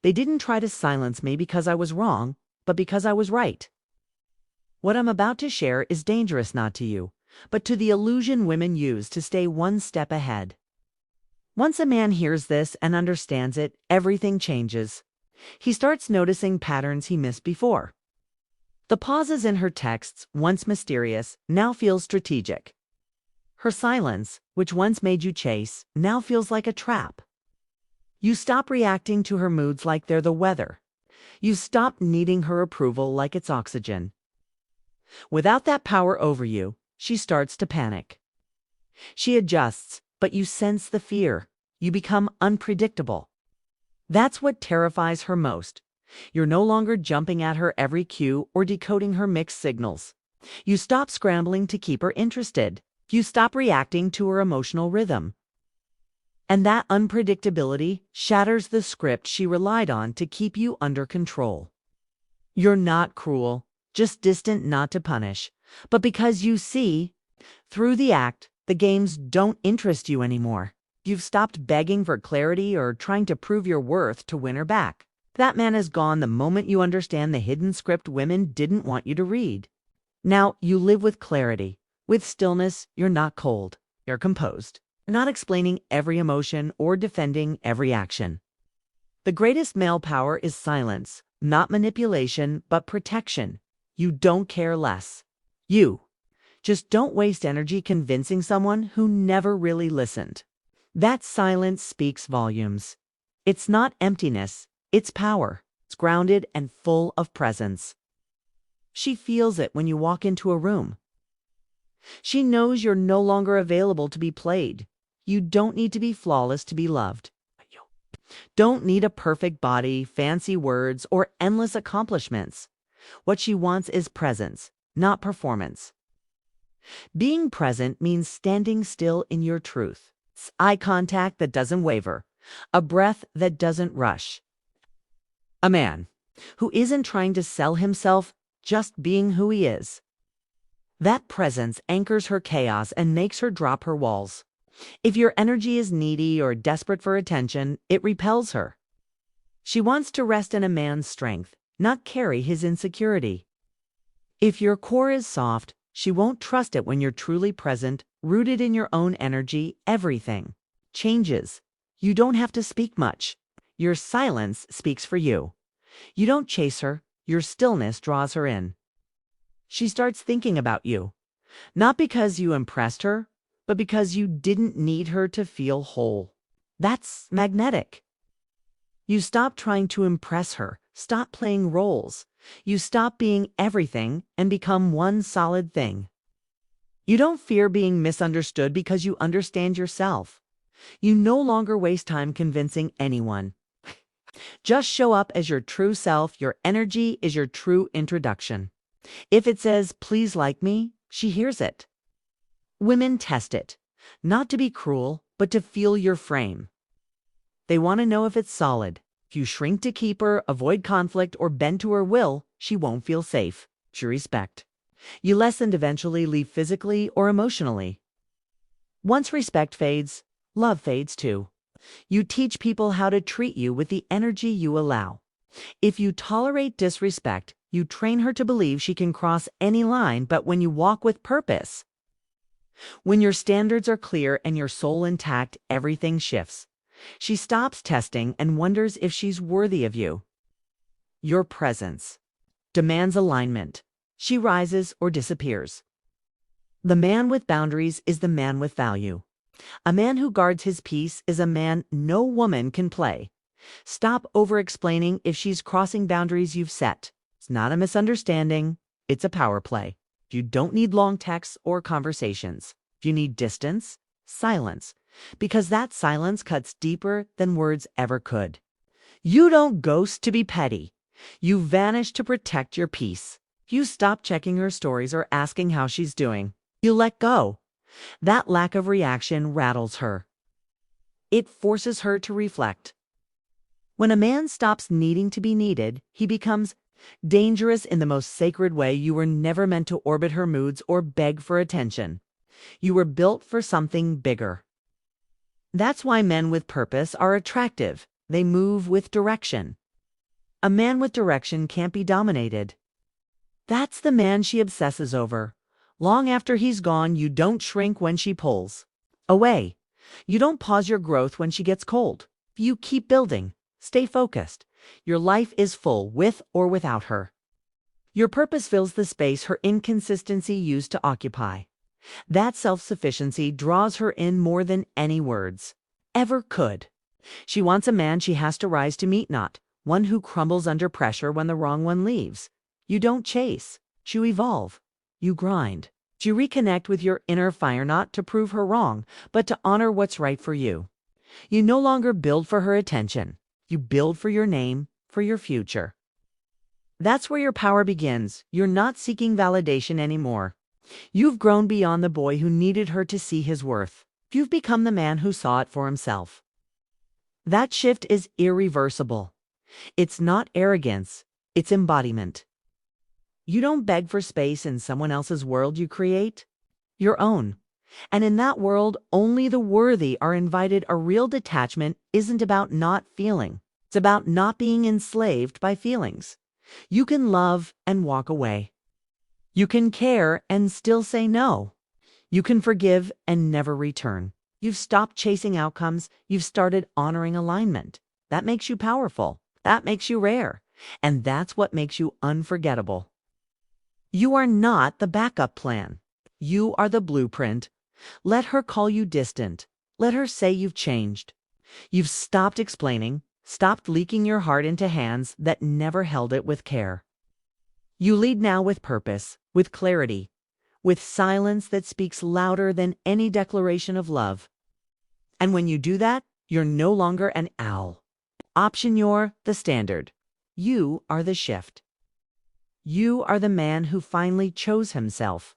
They didn't try to silence me because I was wrong, but because I was right. What I'm about to share is dangerous not to you, but to the illusion women use to stay one step ahead. Once a man hears this and understands it, everything changes. He starts noticing patterns he missed before. The pauses in her texts, once mysterious, now feel strategic. Her silence, which once made you chase, now feels like a trap. You stop reacting to her moods like they're the weather. You stop needing her approval like it's oxygen. Without that power over you, she starts to panic. She adjusts, but you sense the fear. You become unpredictable. That's what terrifies her most. You're no longer jumping at her every cue or decoding her mixed signals. You stop scrambling to keep her interested. You stop reacting to her emotional rhythm. And that unpredictability shatters the script she relied on to keep you under control. You're not cruel, just distant not to punish, but because you see, through the act, the games don't interest you anymore. You've stopped begging for clarity or trying to prove your worth to win her back. That man is gone the moment you understand the hidden script women didn't want you to read. Now you live with clarity. With stillness, you're not cold. You're composed. You're not explaining every emotion or defending every action. The greatest male power is silence, not manipulation, but protection. You don't care less. You just don't waste energy convincing someone who never really listened. That silence speaks volumes. It's not emptiness, it's power. It's grounded and full of presence. She feels it when you walk into a room. She knows you're no longer available to be played. You don't need to be flawless to be loved. Don't need a perfect body, fancy words, or endless accomplishments. What she wants is presence, not performance. Being present means standing still in your truth. It's eye contact that doesn't waver, a breath that doesn't rush. A man who isn't trying to sell himself, just being who he is. That presence anchors her chaos and makes her drop her walls. If your energy is needy or desperate for attention, it repels her. She wants to rest in a man's strength, not carry his insecurity. If your core is soft, she won't trust it when you're truly present, rooted in your own energy. Everything changes. You don't have to speak much. Your silence speaks for you. You don't chase her. Your stillness draws her in. She starts thinking about you, not because you impressed her, but because you didn't need her to feel whole. That's magnetic. You stop trying to impress her, stop playing roles. You stop being everything and become one solid thing. You don't fear being misunderstood because you understand yourself. You no longer waste time convincing anyone. Just show up as your true self. Your energy is your true introduction. If it says, "Please like me," she hears it. Women test it, not to be cruel, but to feel your frame. They want to know if it's solid. If you shrink to keep her, avoid conflict, or bend to her will, she won't feel safe. She respect. You lessen eventually leave physically or emotionally. Once respect fades, love fades too. You teach people how to treat you with the energy you allow. If you tolerate disrespect, you train her to believe she can cross any line, but when you walk with purpose, when your standards are clear and your soul intact, everything shifts. She stops testing and wonders if she's worthy of you. Your presence demands alignment. She rises or disappears. The man with boundaries is the man with value. A man who guards his peace is a man no woman can play. Stop over-explaining if she's crossing boundaries you've set. It's not a misunderstanding, it's a power play. You don't need long texts or conversations. You need distance, silence, because that silence cuts deeper than words ever could. You don't ghost to be petty. You vanish to protect your peace. You stop checking her stories or asking how she's doing. You let go. That lack of reaction rattles her. It forces her to reflect. When a man stops needing to be needed, he becomes dangerous in the most sacred way. You were never meant to orbit her moods or beg for attention. You were built for something bigger. That's why men with purpose are attractive. They move with direction. A man with direction can't be dominated. That's the man she obsesses over. Long after he's gone, you don't shrink when she pulls away. You don't pause your growth when she gets cold. You keep building. Stay focused. Your life is full with or without her. Your purpose fills the space her inconsistency used to occupy. That self-sufficiency draws her in more than any words ever could. She wants a man she has to rise to meet, not one who crumbles under pressure when the wrong one leaves. You don't chase. You evolve. You grind. You reconnect with your inner fire, not to prove her wrong, but to honor what's right for you. You no longer build for her attention. You build for your name, for your future. That's where your power begins. You're not seeking validation anymore. You've grown beyond the boy who needed her to see his worth. You've become the man who saw it for himself. That shift is irreversible. It's not arrogance, it's embodiment. You don't beg for space in someone else's world, you create your own. And in that world, only the worthy are invited. A real detachment isn't about not feeling. It's about not being enslaved by feelings. You can love and walk away. You can care and still say no. You can forgive and never return. You've stopped chasing outcomes. You've started honoring alignment. That makes you powerful. That makes you rare. And that's what makes you unforgettable. You are not the backup plan. You are the blueprint. Let her call you distant. Let her say you've changed. You've stopped explaining, stopped leaking your heart into hands that never held it with care. You lead now with purpose, with clarity, with silence that speaks louder than any declaration of love. And when you do that, you're no longer an owl. Option, you're the standard. You are the shift. You are the man who finally chose himself.